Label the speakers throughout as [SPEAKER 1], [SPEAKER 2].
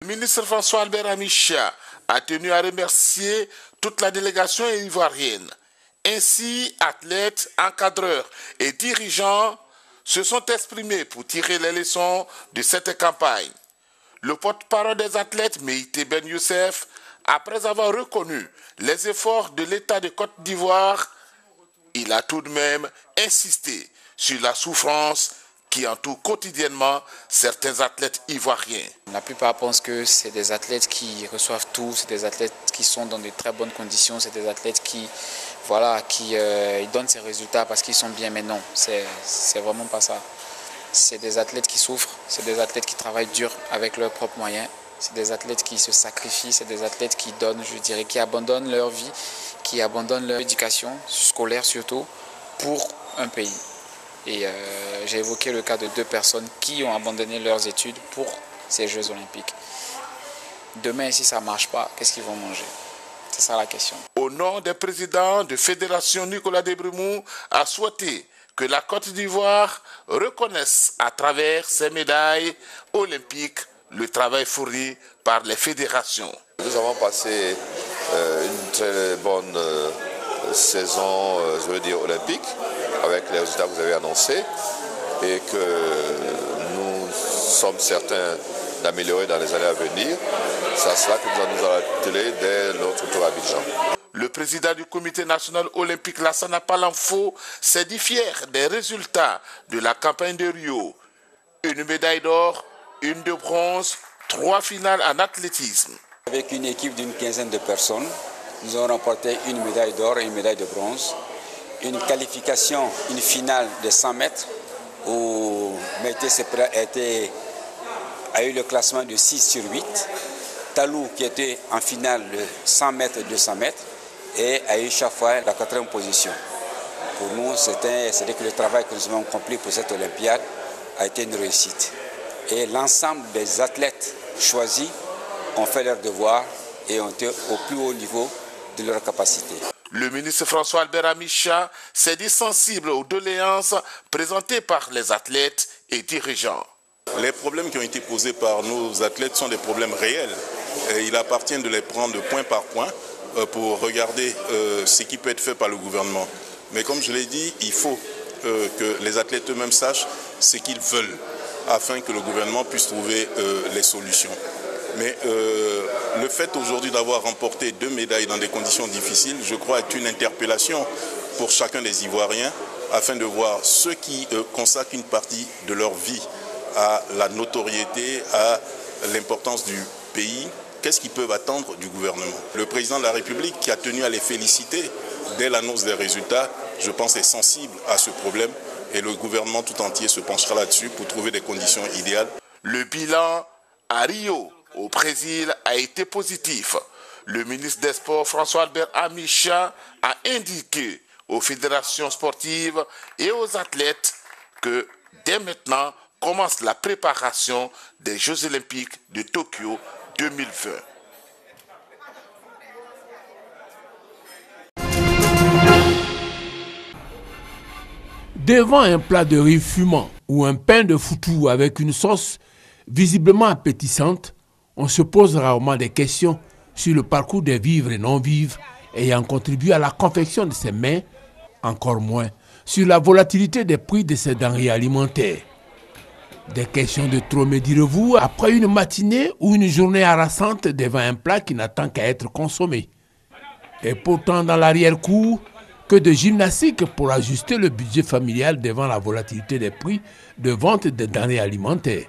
[SPEAKER 1] Le ministre François Albert Amicha a tenu à remercier toute la délégation ivoirienne. Ainsi, athlètes, encadreurs et dirigeants se sont exprimés pour tirer les leçons de cette campagne. Le porte-parole des athlètes, Meïté Ben Youssef, après avoir reconnu les efforts de l'État de Côte d'Ivoire, il a tout de même insisté sur la souffrance qui entoure quotidiennement certains athlètes ivoiriens.
[SPEAKER 2] La plupart pensent que c'est des athlètes qui reçoivent tout, c'est des athlètes qui sont dans de très bonnes conditions, c'est des athlètes qui donnent ces résultats parce qu'ils sont bien, mais non, c'est vraiment pas ça. C'est des athlètes qui souffrent, c'est des athlètes qui travaillent dur avec leurs propres moyens, c'est des athlètes qui se sacrifient, c'est des athlètes qui donnent, je dirais, qui abandonnent leur vie, qui abandonnent leur éducation, scolaire surtout, pour un pays. Et j'ai évoqué le cas de 2 personnes qui ont abandonné leurs études pour ces Jeux Olympiques. Demain, si ça ne marche pas, qu'est-ce qu'ils vont manger? C'est ça la question.
[SPEAKER 1] Au nom des présidents de fédération, Nicolas Debrumou a souhaité que la Côte d'Ivoire reconnaisse à travers ses médailles olympiques le travail fourni par les fédérations.
[SPEAKER 3] Nous avons passé une très bonne saison, je veux dire, olympique, avec les résultats que vous avez annoncés, et que nous sommes certains d'améliorer dans les années à venir. Ça sera que nous allons atteler dès notre tour à Abidjan.
[SPEAKER 1] Le président du comité national olympique, Lassana Palanfo, s'est dit fier des résultats de la campagne de Rio. Une médaille d'or, une de bronze, 3 finales en athlétisme.
[SPEAKER 4] Avec une équipe d'une quinzaine de personnes, nous avons remporté une médaille d'or et une médaille de bronze. Une qualification, une finale de 100 mètres où Meïté Sepra a eu le classement de 6 sur 8. Talou qui était en finale de 100 mètres et 200 mètres et a eu chaque fois la 4e position. Pour nous, c'est-à-dire que le travail que nous avons accompli pour cette Olympiade a été une réussite. Et l'ensemble des athlètes choisis ont fait leur devoir et ont été au plus haut niveau de leur capacité.
[SPEAKER 1] Le ministre François Albert Amicha s'est dit sensible aux doléances présentées par les athlètes et dirigeants.
[SPEAKER 5] Les problèmes qui ont été posés par nos athlètes sont des problèmes réels. Et il appartient de les prendre point par point pour regarder ce qui peut être fait par le gouvernement. Mais comme je l'ai dit, il faut que les athlètes eux-mêmes sachent ce qu'ils veulent afin que le gouvernement puisse trouver les solutions. Mais le fait aujourd'hui d'avoir remporté 2 médailles dans des conditions difficiles, je crois, est une interpellation pour chacun des Ivoiriens afin de voir ceux qui consacrent une partie de leur vie à la notoriété, à l'importance du pays, qu'est-ce qu'ils peuvent attendre du gouvernement. Le président de la République, qui a tenu à les féliciter dès l'annonce des résultats, je pense est sensible à ce problème et le gouvernement tout entier se penchera là-dessus pour trouver des conditions idéales.
[SPEAKER 1] Le bilan à Rio, au Brésil, a été positif. Le ministre des Sports, François Albert Amicha, a indiqué aux fédérations sportives et aux athlètes que dès maintenant commence la préparation des Jeux Olympiques de Tokyo 2020.
[SPEAKER 6] Devant un plat de riz fumant ou un pain de foutou avec une sauce visiblement appétissante, on se pose rarement des questions sur le parcours des vivres et non-vivres ayant contribué à la confection de ces mets, encore moins sur la volatilité des prix de ces denrées alimentaires. Des questions de trop, me direz-vous, après une matinée ou une journée harassante devant un plat qui n'attend qu'à être consommé. Et pourtant, dans l'arrière-cour, que de gymnastique pour ajuster le budget familial devant la volatilité des prix de vente des denrées alimentaires.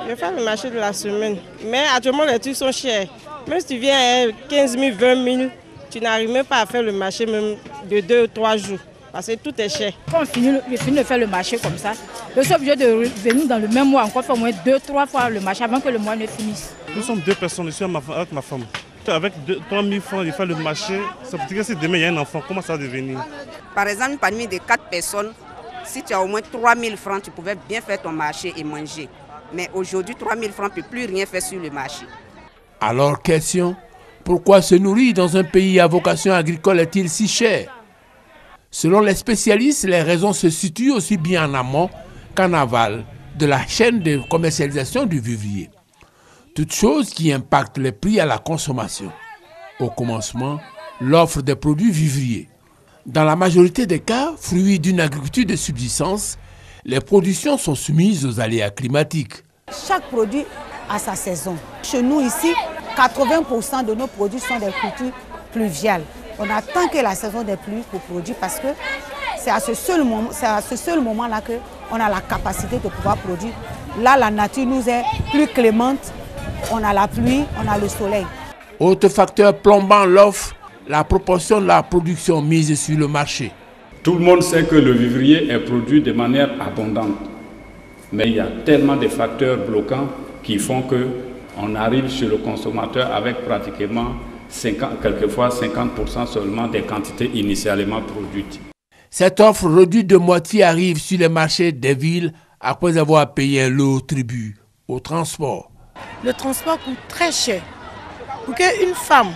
[SPEAKER 7] Je fais le marché de la semaine, mais actuellement les trucs sont chers. Même si tu viens à 15 000, 20 000, tu n'arrives même pas à faire le marché même de 2 ou 3 jours. Parce que tout est cher.
[SPEAKER 8] Quand je finis de faire le marché comme ça, je suis obligé de venir dans le même mois, encore faire au moins 2-3 fois le marché avant que le mois ne finisse.
[SPEAKER 9] Nous sommes 2 personnes, je suis avec ma femme. Avec 3 000 francs, je fais le marché. Ça veut dire que si demain il y a un enfant, comment ça va devenir?
[SPEAKER 10] Par exemple, parmi les 4 personnes, si tu as au moins 3 000 francs, tu pouvais bien faire ton marché et manger. Mais aujourd'hui, 3 000 francs ne peut plus rien faire sur le marché.
[SPEAKER 6] Alors, question, pourquoi se nourrir dans un pays à vocation agricole est-il si cher? Selon les spécialistes, les raisons se situent aussi bien en amont qu'en aval de la chaîne de commercialisation du vivrier. Toutes choses qui impactent les prix à la consommation. Au commencement, l'offre des produits vivriers. Dans la majorité des cas, fruits d'une agriculture de subsistance, les productions sont soumises aux aléas climatiques.
[SPEAKER 11] Chaque produit a sa saison. Chez nous ici, 80% de nos produits sont des cultures pluviales. On attend que la saison des pluies pour produire parce que c'est à ce seul moment-là qu'on a la capacité de pouvoir produire. Là, la nature nous est plus clémente. On a la pluie, on a le soleil.
[SPEAKER 6] Autre facteur plombant l'offre, la proportion de la production mise sur le marché.
[SPEAKER 12] Tout le monde sait que le vivrier est produit de manière abondante. Mais il y a tellement de facteurs bloquants qui font qu'on arrive chez le consommateur avec pratiquement quelquefois 50% seulement des quantités initialement produites.
[SPEAKER 6] Cette offre réduite de moitié arrive sur les marchés des villes après avoir payé un lourd tribut au transport.
[SPEAKER 13] Le transport coûte très cher. Pour qu'une femme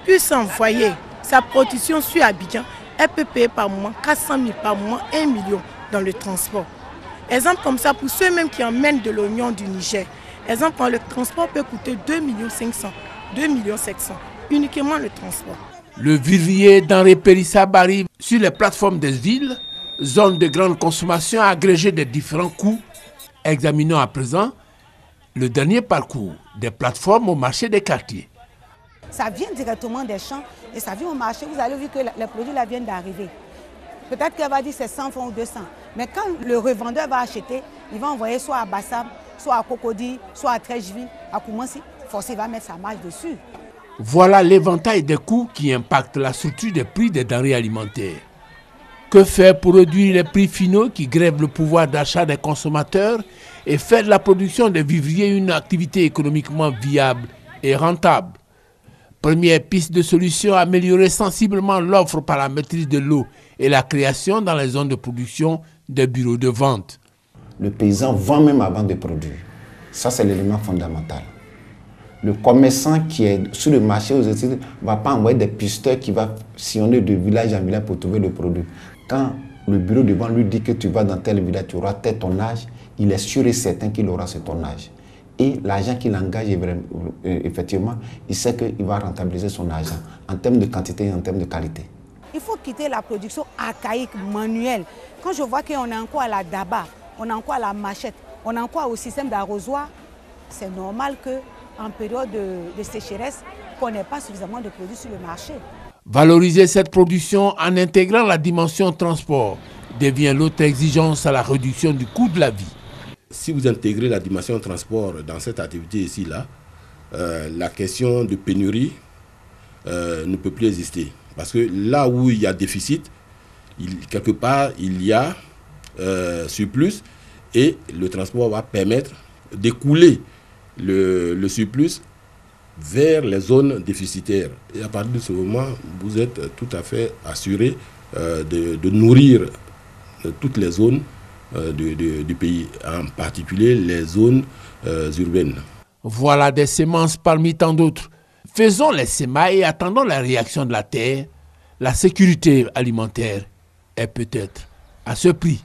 [SPEAKER 13] puisse envoyer sa production sur Abidjan, elle peut payer par mois 400 000 par mois, 1 million dans le transport. Exemple comme ça, pour ceux-mêmes qui emmènent de l'oignon du Niger, exemple, quand le transport peut coûter 2 500 000, 2 700 000, uniquement le transport.
[SPEAKER 6] Le vivrier denrées périssables arrive sur les plateformes des villes, zones de grande consommation agrégées des différents coûts. Examinons à présent le dernier parcours des plateformes au marché des quartiers.
[SPEAKER 11] Ça vient directement des champs et ça vient au marché. Vous allez voir que les produits là viennent d'arriver. Peut-être qu'elle va dire c'est 100 francs ou 200. Mais quand le revendeur va acheter, il va envoyer soit à Bassam, soit à Cocody, soit à Trècheville, à Koumansi. Forcément, il va mettre sa marge dessus.
[SPEAKER 6] Voilà l'éventail des coûts qui impactent la structure des prix des denrées alimentaires. Que faire pour réduire les prix finaux qui grèvent le pouvoir d'achat des consommateurs et faire de la production des vivriers une activité économiquement viable et rentable? Première piste de solution, améliorer sensiblement l'offre par la maîtrise de l'eau et la création dans les zones de production des bureaux de vente.
[SPEAKER 14] Le paysan vend même avant de produire. Ça, c'est l'élément fondamental. Le commerçant qui est sur le marché aux États-Unis ne va pas envoyer des pisteurs qui vont sillonner de village en village pour trouver le produit. Quand le bureau de vente lui dit que tu vas dans tel village, tu auras tel tonnage, il est sûr et certain qu'il aura ce tonnage. Et l'agent qu'il engage, effectivement, il sait qu'il va rentabiliser son argent en termes de quantité et en termes de qualité.
[SPEAKER 11] Il faut quitter la production archaïque, manuelle. Quand je vois qu'on est encore à la daba, on est encore à la machette, on est encore au système d'arrosoir, c'est normal qu'en période de sécheresse, qu'on n'ait pas suffisamment de produits sur le marché.
[SPEAKER 6] Valoriser cette production en intégrant la dimension transport devient l'autre exigence à la réduction du coût de la vie.
[SPEAKER 15] Si vous intégrez la dimension transport dans cette activité ici-là, la question de pénurie ne peut plus exister. Parce que là où il y a déficit, quelque part il y a surplus et le transport va permettre d'écouler le surplus vers les zones déficitaires. Et à partir de ce moment, vous êtes tout à fait assuré de nourrir toutes les zones du pays, en particulier les zones urbaines.
[SPEAKER 6] Voilà des semences parmi tant d'autres. Faisons les semailles et attendons la réaction de la terre. La sécurité alimentaire est peut-être à ce prix.